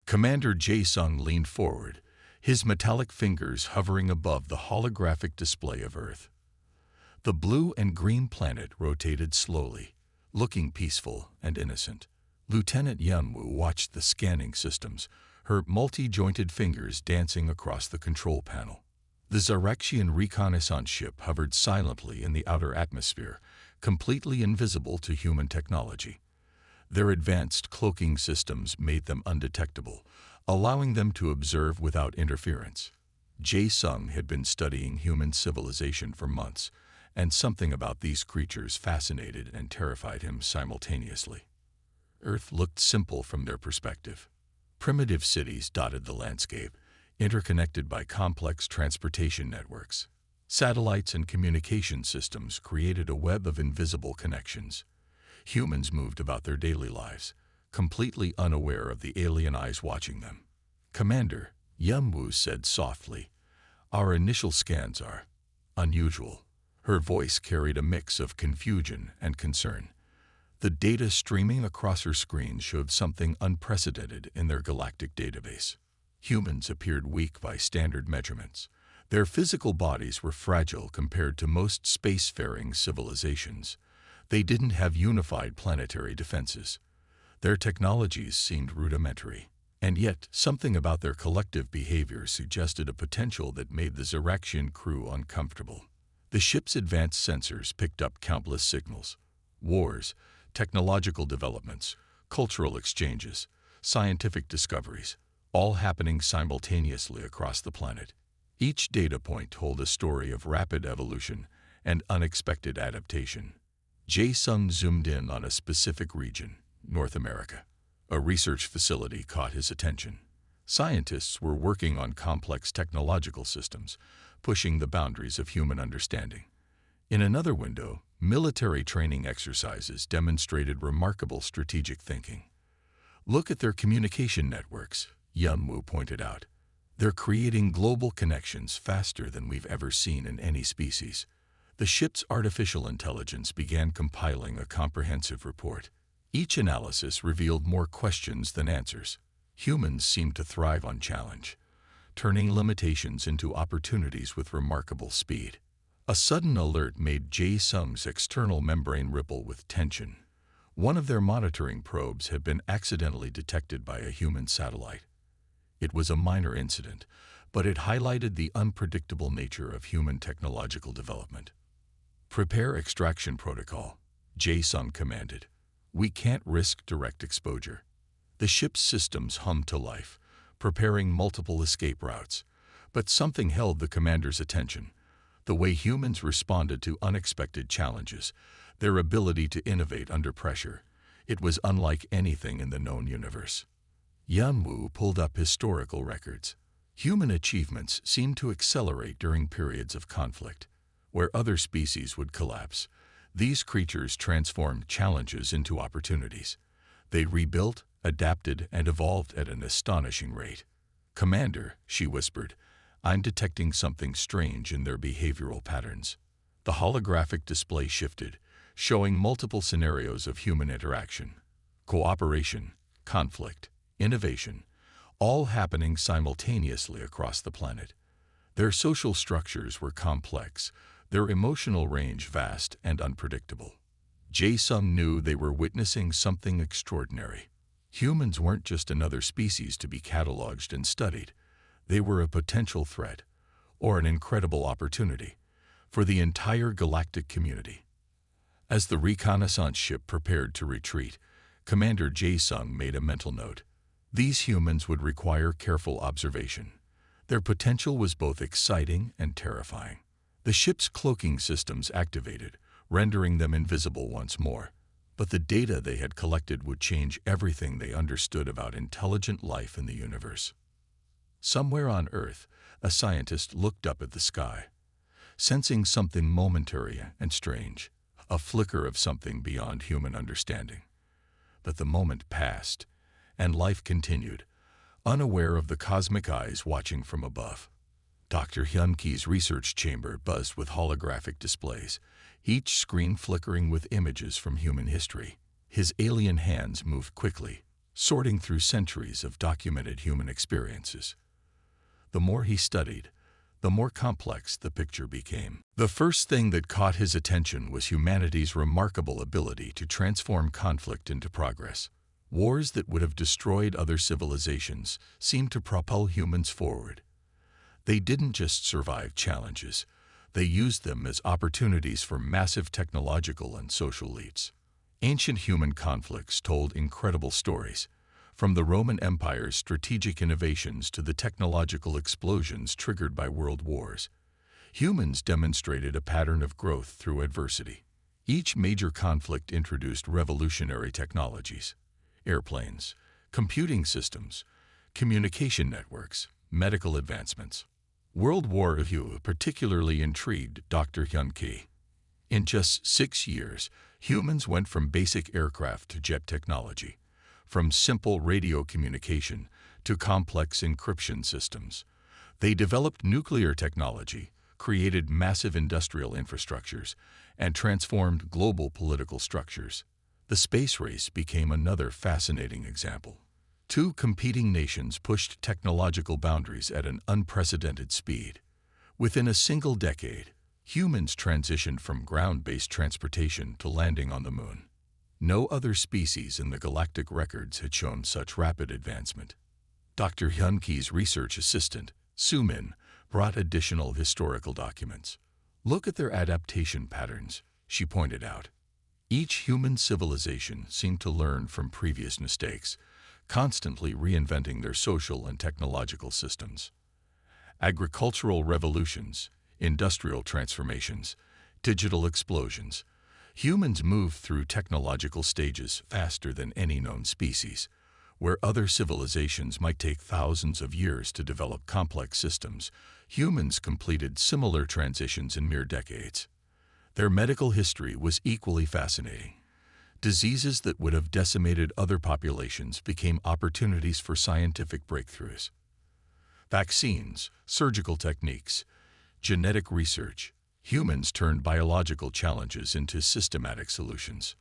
Commander Jae-sung leaned forward, his metallic fingers hovering above the holographic display of Earth. The blue and green planet rotated slowly, looking peaceful and innocent. Lieutenant Yunwoo watched the scanning systems, her multi-jointed fingers dancing across the control panel. The Zyraxian reconnaissance ship hovered silently in the outer atmosphere, completely invisible to human technology. Their advanced cloaking systems made them undetectable, allowing them to observe without interference. Jae-sung had been studying human civilization for months, and something about these creatures fascinated and terrified him simultaneously. Earth looked simple from their perspective. Primitive cities dotted the landscape, interconnected by complex transportation networks. Satellites and communication systems created a web of invisible connections. Humans moved about their daily lives, completely unaware of the alien eyes watching them. "Commander," Yunwoo said softly, "our initial scans are unusual." Her voice carried a mix of confusion and concern. The data streaming across her screen showed something unprecedented in their galactic database. Humans appeared weak by standard measurements. Their physical bodies were fragile compared to most spacefaring civilizations. They didn't have unified planetary defenses. Their technologies seemed rudimentary. And yet, something about their collective behavior suggested a potential that made the Zyraxian crew uncomfortable. The ship's advanced sensors picked up countless signals: wars, technological developments, cultural exchanges, scientific discoveries, all happening simultaneously across the planet. Each data point told a story of rapid evolution and unexpected adaptation. Jae-sung zoomed in on a specific region, North America. A research facility caught his attention. Scientists were working on complex technological systems, pushing the boundaries of human understanding. In another window, military training exercises demonstrated remarkable strategic thinking. "Look at their communication networks," Yunwoo pointed out. "They're creating global connections faster than we've ever seen in any species." The ship's artificial intelligence began compiling a comprehensive report. Each analysis revealed more questions than answers. Humans seemed to thrive on challenge, turning limitations into opportunities with remarkable speed. A sudden alert made Jae-sung's external membrane ripple with tension. One of their monitoring probes had been accidentally detected by a human satellite. It was a minor incident, but it highlighted the unpredictable nature of human technological development. "Prepare extraction protocol," Jae-sung commanded. "We can't risk direct exposure." The ship's systems hummed to life, preparing multiple escape routes. But something held the commander's attention: the way humans responded to unexpected challenges, their ability to innovate under pressure. It was unlike anything in the known universe. Yunwoo pulled up historical records. Human achievements seemed to accelerate during periods of conflict. Where other species would collapse, these creatures transformed challenges into opportunities. They rebuilt, adapted, and evolved at an astonishing rate. "Commander," she whispered, "I'm detecting something strange in their behavioral patterns." The holographic display shifted, showing multiple scenarios of human interaction: cooperation, conflict, innovation, all happening simultaneously across the planet. Their social structures were complex, their emotional range vast and unpredictable. Jae-sung knew they were witnessing something extraordinary. Humans weren't just another species to be cataloged and studied. They were a potential threat, or an incredible opportunity, for the entire galactic community. As the reconnaissance ship prepared to retreat, Commander Jae-sung made a mental note. These humans would require careful observation. Their potential was both exciting and terrifying. The ship's cloaking systems activated, rendering them invisible once more. But the data they had collected would change everything they understood about intelligent life in the universe. Somewhere on Earth, a scientist looked up at the sky, sensing something momentary and strange, a flicker of something beyond human understanding. But the moment passed, and life continued, unaware of the cosmic eyes watching from above. Dr. Hyun-ki's research chamber buzzed with holographic displays, each screen flickering with images from human history. His alien hands moved quickly, sorting through centuries of documented human experiences. The more he studied, the more complex the picture became. The first thing that caught his attention was humanity's remarkable ability to transform conflict into progress. Wars that would have destroyed other civilizations seemed to propel humans forward. They didn't just survive challenges, they used them as opportunities for massive technological and social leaps. Ancient human conflicts told incredible stories, from the Roman Empire's strategic innovations to the technological explosions triggered by world wars. Humans demonstrated a pattern of growth through adversity. Each major conflict introduced revolutionary technologies: airplanes, computing systems, communication networks, medical advancements. World War II particularly intrigued Dr. Hyun-Ki. In just 6 years, humans went from basic aircraft to jet technology, from simple radio communication to complex encryption systems. They developed nuclear technology, created massive industrial infrastructures, and transformed global political structures. The space race became another fascinating example. Two competing nations pushed technological boundaries at an unprecedented speed. Within a single decade, humans transitioned from ground-based transportation to landing on the moon. No other species in the galactic records had shown such rapid advancement. Dr. Hyun-Ki's research assistant, Soo-min, brought additional historical documents. "Look at their adaptation patterns," she pointed out. Each human civilization seemed to learn from previous mistakes, constantly reinventing their social and technological systems. Agricultural revolutions, industrial transformations, digital explosions. Humans moved through technological stages faster than any known species. Where other civilizations might take thousands of years to develop complex systems, humans completed similar transitions in mere decades. Their medical history was equally fascinating. Diseases that would have decimated other populations became opportunities for scientific breakthroughs. Vaccines, surgical techniques, genetic research. Humans turned biological challenges into systematic solutions.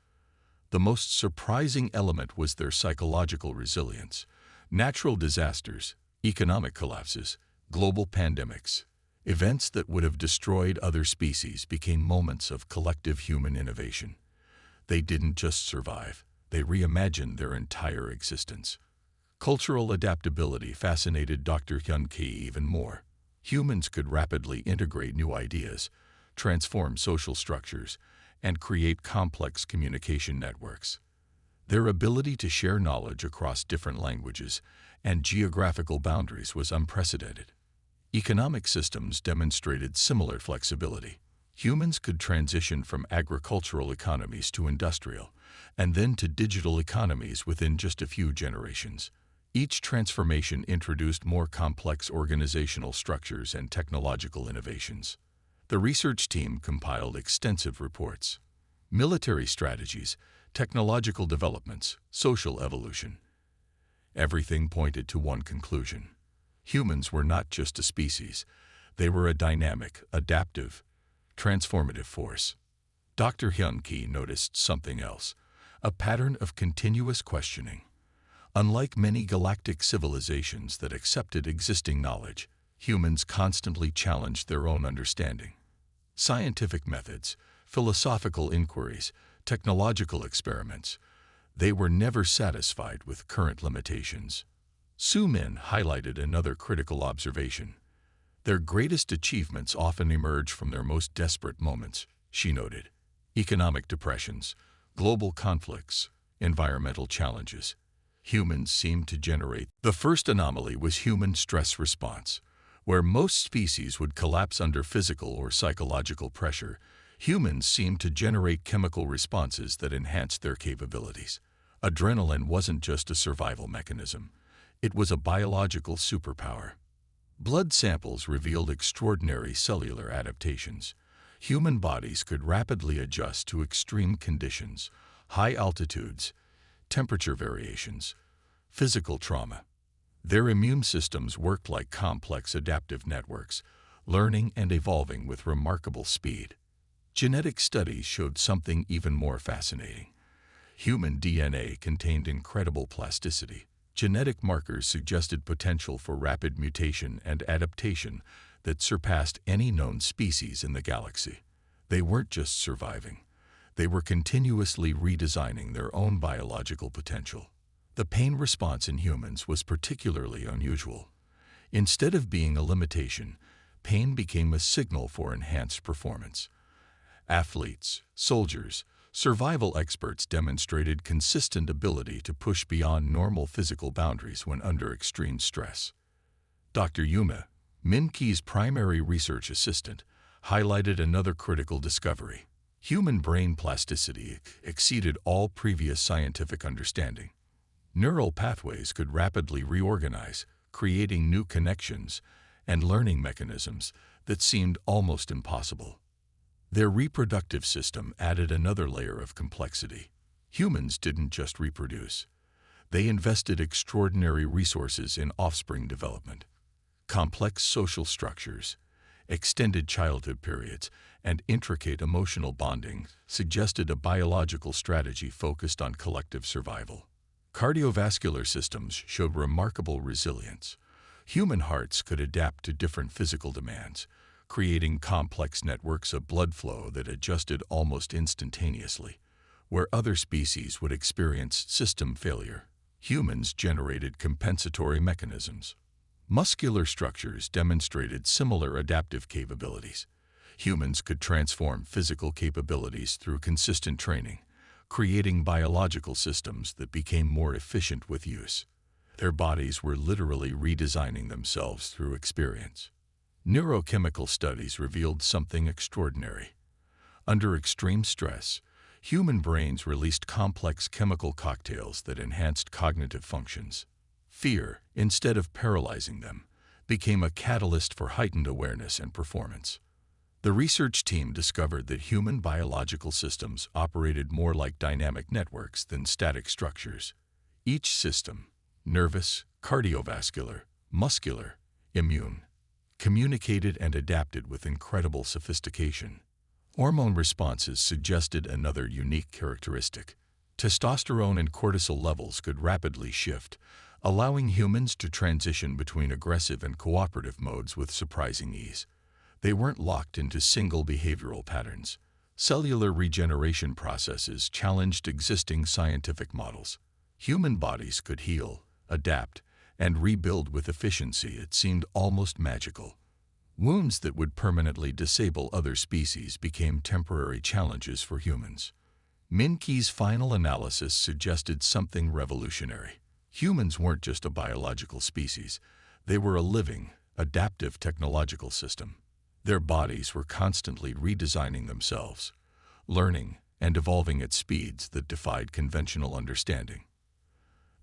The most surprising element was their psychological resilience. Natural disasters, economic collapses, global pandemics, events that would have destroyed other species became moments of collective human innovation. They didn't just survive, they reimagined their entire existence. Cultural adaptability fascinated Dr. Hyun-Ki even more. Humans could rapidly integrate new ideas, transform social structures, and create complex communication networks. Their ability to share knowledge across different languages and geographical boundaries was unprecedented. Economic systems demonstrated similar flexibility. Humans could transition from agricultural economies to industrial, and then to digital economies within just a few generations. Each transformation introduced more complex organizational structures and technological innovations. The research team compiled extensive reports. Military strategies, technological developments, social evolution. Everything pointed to one conclusion. Humans were not just a species. They were a dynamic, adaptive, transformative force. Dr. Hyun-Ki noticed something else, a pattern of continuous questioning. Unlike many galactic civilizations that accepted existing knowledge, humans constantly challenged their own understanding. Scientific methods, philosophical inquiries, technological experiments, they were never satisfied with current limitations. Soo-min highlighted another critical observation. Their greatest achievements often emerge from their most desperate moments, she noted. Economic depressions, global conflicts, environmental challenges. Humans seemed to generate. The first anomaly was human stress response. Where most species would collapse under physical or psychological pressure, humans seemed to generate chemical responses that enhanced their capabilities. Adrenaline wasn't just a survival mechanism. It was a biological superpower. Blood samples revealed extraordinary cellular adaptations. Human bodies could rapidly adjust to extreme conditions, high altitudes, temperature variations, physical trauma. Their immune systems worked like complex adaptive networks, learning and evolving with remarkable speed. Genetic studies showed something even more fascinating. Human DNA contained incredible plasticity. Genetic markers suggested potential for rapid mutation and adaptation that surpassed any known species in the galaxy. They weren't just surviving. They were continuously redesigning their own biological potential. The pain response in humans was particularly unusual. Instead of being a limitation, pain became a signal for enhanced performance. Athletes, soldiers, survival experts demonstrated consistent ability to push beyond normal physical boundaries when under extreme stress. Dr. Yuma, Min-Ki's primary research assistant, highlighted another critical discovery. Human brain plasticity exceeded all previous scientific understanding. Neural pathways could rapidly reorganize, creating new connections and learning mechanisms that seemed almost impossible. Their reproductive system added another layer of complexity. Humans didn't just reproduce. They invested extraordinary resources in offspring development. Complex social structures, extended childhood periods, and intricate emotional bonding suggested a biological strategy focused on collective survival. Cardiovascular systems showed remarkable resilience. Human hearts could adapt to different physical demands, creating complex networks of blood flow that adjusted almost instantaneously. Where other species would experience system failure, humans generated compensatory mechanisms. Muscular structures demonstrated similar adaptive capabilities. Humans could transform physical capabilities through consistent training, creating biological systems that became more efficient with use. Their bodies were literally redesigning themselves through experience. Neurochemical studies revealed something extraordinary. Under extreme stress, human brains released complex chemical cocktails that enhanced cognitive functions. Fear, instead of paralyzing them, became a catalyst for heightened awareness and performance. The research team discovered that human biological systems operated more like dynamic networks than static structures. Each system, nervous, cardiovascular, muscular, immune, communicated and adapted with incredible sophistication. Hormone responses suggested another unique characteristic. Testosterone and cortisol levels could rapidly shift, allowing humans to transition between aggressive and cooperative modes with surprising ease. They weren't locked into single behavioral patterns. Cellular regeneration processes challenged existing scientific models. Human bodies could heal, adapt, and rebuild with efficiency. It seemed almost magical. Wounds that would permanently disable other species became temporary challenges for humans. Min-Ki's final analysis suggested something revolutionary. Humans weren't just a biological species. They were a living, adaptive technological system. Their bodies were constantly redesigning themselves, learning and evolving at speeds that defied conventional understanding.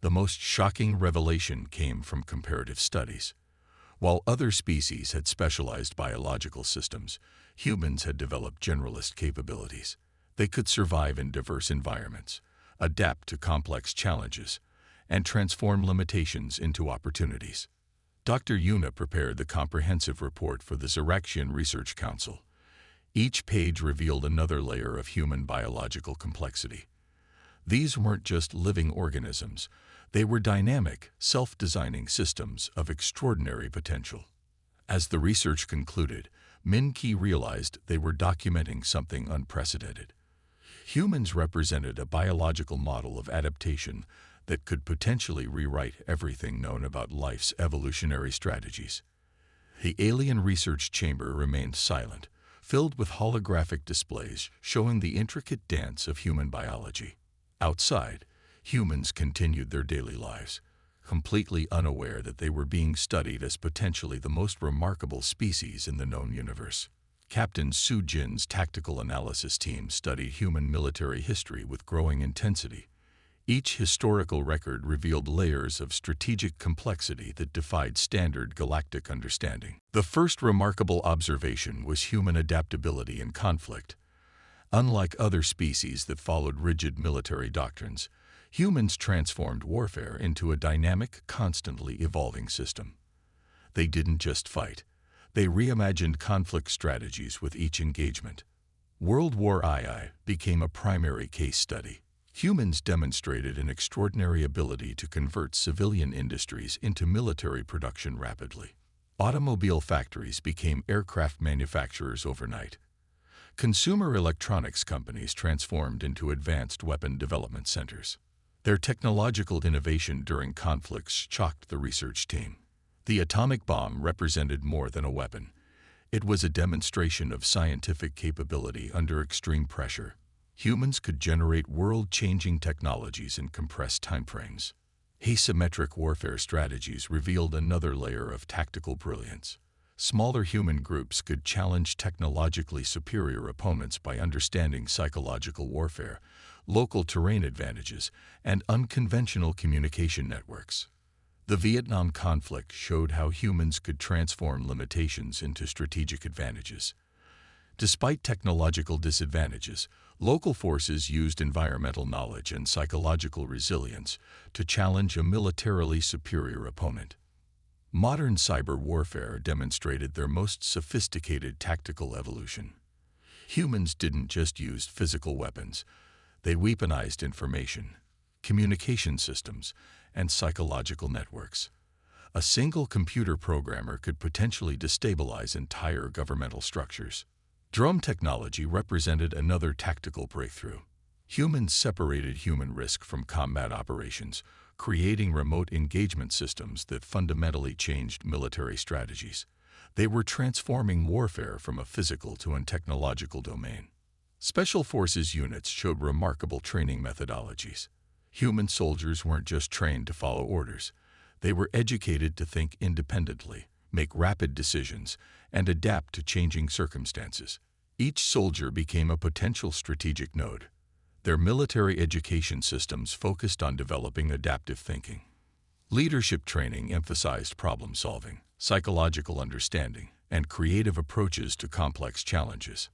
The most shocking revelation came from comparative studies. While other species had specialized biological systems, humans had developed generalist capabilities. They could survive in diverse environments, adapt to complex challenges, and transform limitations into opportunities. Dr. Yuna prepared the comprehensive report for the Ziraxian Research Council. Each page revealed another layer of human biological complexity. These weren't just living organisms. They were dynamic, self-designing systems of extraordinary potential. As the research concluded, Min-Ki realized they were documenting something unprecedented. Humans represented a biological model of adaptation that could potentially rewrite everything known about life's evolutionary strategies. The alien research chamber remained silent, filled with holographic displays showing the intricate dance of human biology. Outside, humans continued their daily lives, completely unaware that they were being studied as potentially the most remarkable species in the known universe. Captain Su Jin's tactical analysis team studied human military history with growing intensity. Each historical record revealed layers of strategic complexity that defied standard galactic understanding. The first remarkable observation was human adaptability in conflict. Unlike other species that followed rigid military doctrines, humans transformed warfare into a dynamic, constantly evolving system. They didn't just fight. They reimagined conflict strategies with each engagement. World War II became a primary case study. Humans demonstrated an extraordinary ability to convert civilian industries into military production rapidly. Automobile factories became aircraft manufacturers overnight. Consumer electronics companies transformed into advanced weapon development centers. Their technological innovation during conflicts shocked the research team. The atomic bomb represented more than a weapon. It was a demonstration of scientific capability under extreme pressure. Humans could generate world-changing technologies in compressed timeframes. Asymmetric warfare strategies revealed another layer of tactical brilliance. Smaller human groups could challenge technologically superior opponents by understanding psychological warfare, local terrain advantages, and unconventional communication networks. The Vietnam conflict showed how humans could transform limitations into strategic advantages. Despite technological disadvantages, local forces used environmental knowledge and psychological resilience to challenge a militarily superior opponent. Modern cyber warfare demonstrated their most sophisticated tactical evolution. Humans didn't just use physical weapons. They weaponized information, communication systems, and psychological networks. A single computer programmer could potentially destabilize entire governmental structures. Drone technology represented another tactical breakthrough. Humans separated human risk from combat operations, creating remote engagement systems that fundamentally changed military strategies. They were transforming warfare from a physical to a technological domain. Special forces units showed remarkable training methodologies. Human soldiers weren't just trained to follow orders. They were educated to think independently, make rapid decisions, and adapt to changing circumstances. Each soldier became a potential strategic node. Their military education systems focused on developing adaptive thinking. Leadership training emphasized problem-solving, psychological understanding, and creative approaches to complex challenges.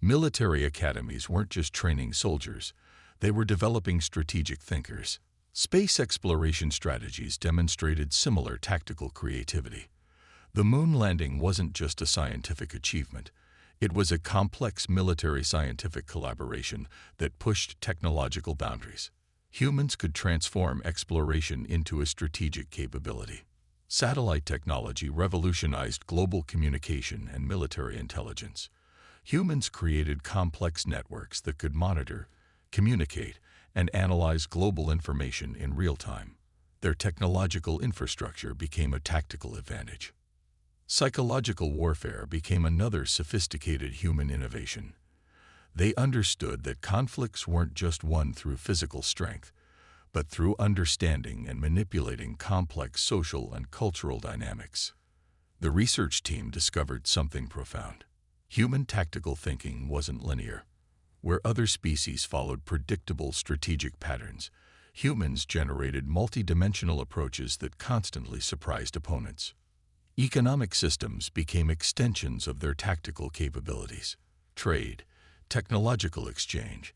Military academies weren't just training soldiers, they were developing strategic thinkers. Space exploration strategies demonstrated similar tactical creativity. The moon landing wasn't just a scientific achievement. It was a complex military-scientific collaboration that pushed technological boundaries. Humans could transform exploration into a strategic capability. Satellite technology revolutionized global communication and military intelligence. Humans created complex networks that could monitor, communicate, and analyze global information in real time. Their technological infrastructure became a tactical advantage. Psychological warfare became another sophisticated human innovation. They understood that conflicts weren't just won through physical strength, but through understanding and manipulating complex social and cultural dynamics. The research team discovered something profound. Human tactical thinking wasn't linear. Where other species followed predictable strategic patterns, humans generated multidimensional approaches that constantly surprised opponents. Economic systems became extensions of their tactical capabilities. Trade, technological exchange,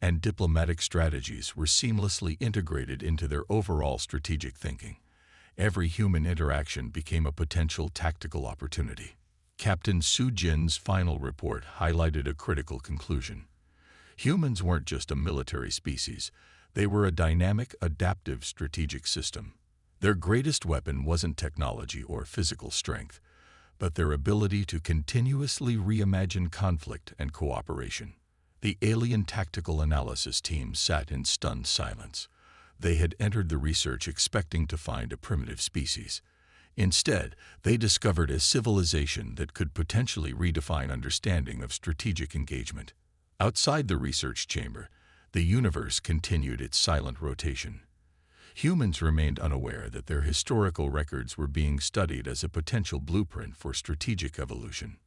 and diplomatic strategies were seamlessly integrated into their overall strategic thinking. Every human interaction became a potential tactical opportunity. Captain Su Jin's final report highlighted a critical conclusion. Humans weren't just a military species, they were a dynamic, adaptive strategic system. Their greatest weapon wasn't technology or physical strength, but their ability to continuously reimagine conflict and cooperation. The alien tactical analysis team sat in stunned silence. They had entered the research expecting to find a primitive species. Instead, they discovered a civilization that could potentially redefine understanding of strategic engagement. Outside the research chamber, the universe continued its silent rotation. Humans remained unaware that their historical records were being studied as a potential blueprint for strategic evolution.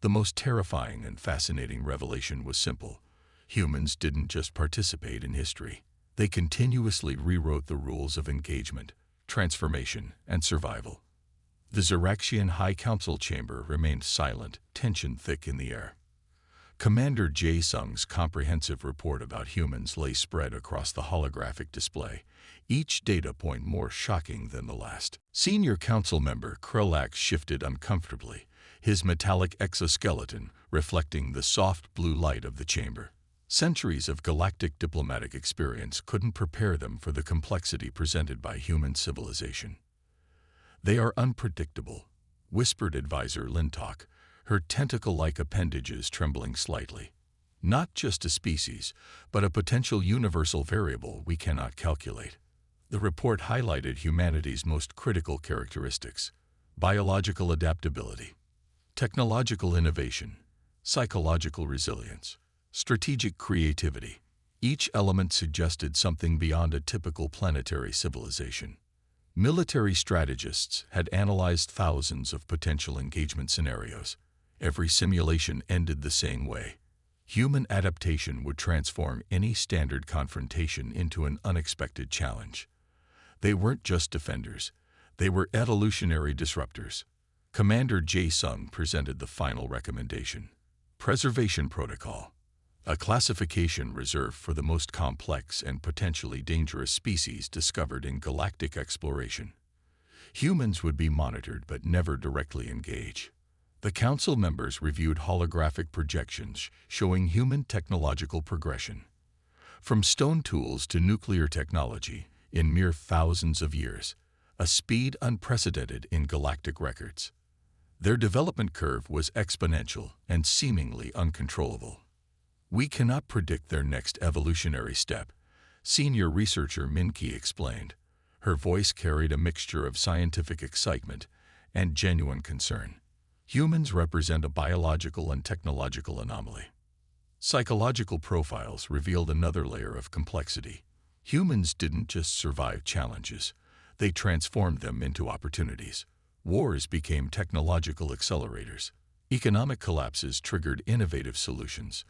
The most terrifying and fascinating revelation was simple. Humans didn't just participate in history. They continuously rewrote the rules of engagement, transformation, and survival. The Xeraxian High Council chamber remained silent, tension thick in the air. Commander Jae Sung's comprehensive report about humans lay spread across the holographic display, each data point more shocking than the last. Senior Council member Krulax shifted uncomfortably, his metallic exoskeleton reflecting the soft blue light of the chamber. Centuries of galactic diplomatic experience couldn't prepare them for the complexity presented by human civilization. "They are unpredictable," whispered advisor Lintok, her tentacle-like appendages trembling slightly. "Not just a species, but a potential universal variable we cannot calculate." The report highlighted humanity's most critical characteristics: biological adaptability, technological innovation, psychological resilience, strategic creativity. Each element suggested something beyond a typical planetary civilization. Military strategists had analyzed thousands of potential engagement scenarios. Every simulation ended the same way. Human adaptation would transform any standard confrontation into an unexpected challenge. They weren't just defenders, they were evolutionary disruptors. Commander Jae-sung presented the final recommendation: Preservation Protocol, a classification reserved for the most complex and potentially dangerous species discovered in galactic exploration. Humans would be monitored but never directly engage. The council members reviewed holographic projections showing human technological progression. From stone tools to nuclear technology, in mere thousands of years, a speed unprecedented in galactic records. Their development curve was exponential and seemingly uncontrollable. "We cannot predict their next evolutionary step," senior researcher Min-ki explained. Her voice carried a mixture of scientific excitement and genuine concern. "Humans represent a biological and technological anomaly." Psychological profiles revealed another layer of complexity. Humans didn't just survive challenges, they transformed them into opportunities. Wars became technological accelerators. Economic collapses triggered innovative solutions.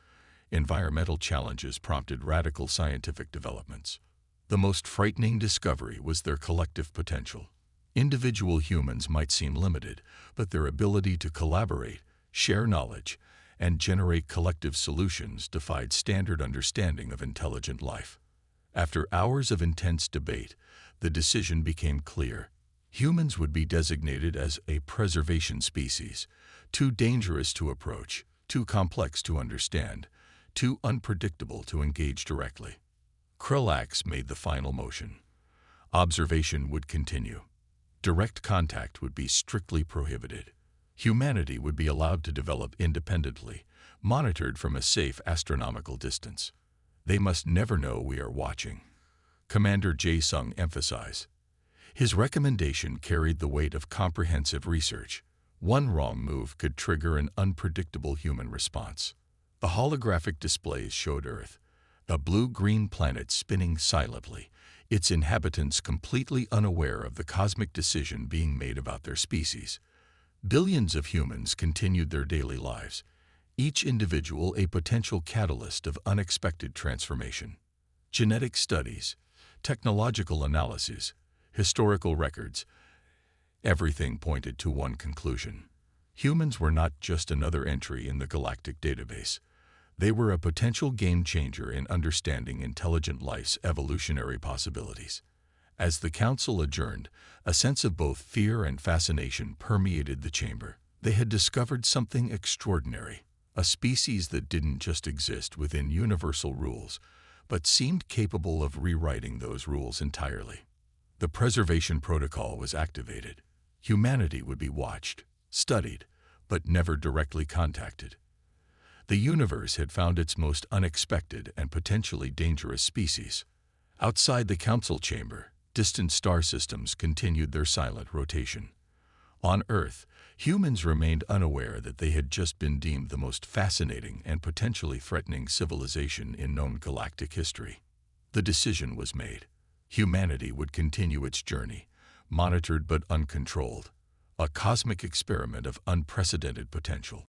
Environmental challenges prompted radical scientific developments. The most frightening discovery was their collective potential. Individual humans might seem limited, but their ability to collaborate, share knowledge, and generate collective solutions defied standard understanding of intelligent life. After hours of intense debate, the decision became clear. Humans would be designated as a preservation species, too dangerous to approach, too complex to understand, too unpredictable to engage directly. Krulax made the final motion. Observation would continue. Direct contact would be strictly prohibited. Humanity would be allowed to develop independently, monitored from a safe astronomical distance. "They must never know we are watching," Commander Jae-sung emphasized. His recommendation carried the weight of comprehensive research. One wrong move could trigger an unpredictable human response. The holographic displays showed Earth, a blue-green planet spinning silently, its inhabitants completely unaware of the cosmic decision being made about their species. Billions of humans continued their daily lives, each individual a potential catalyst of unexpected transformation. Genetic studies, technological analyses, historical records, everything pointed to one conclusion. Humans were not just another entry in the galactic database. They were a potential game-changer in understanding intelligent life's evolutionary possibilities. As the council adjourned, a sense of both fear and fascination permeated the chamber. They had discovered something extraordinary, a species that didn't just exist within universal rules, but seemed capable of rewriting those rules entirely. The preservation protocol was activated. Humanity would be watched, studied, but never directly contacted. The universe had found its most unexpected and potentially dangerous species. Outside the council chamber, distant star systems continued their silent rotation. On Earth, humans remained unaware that they had just been deemed the most fascinating and potentially threatening civilization in known galactic history. The decision was made. Humanity would continue its journey, monitored but uncontrolled, a cosmic experiment of unprecedented potential.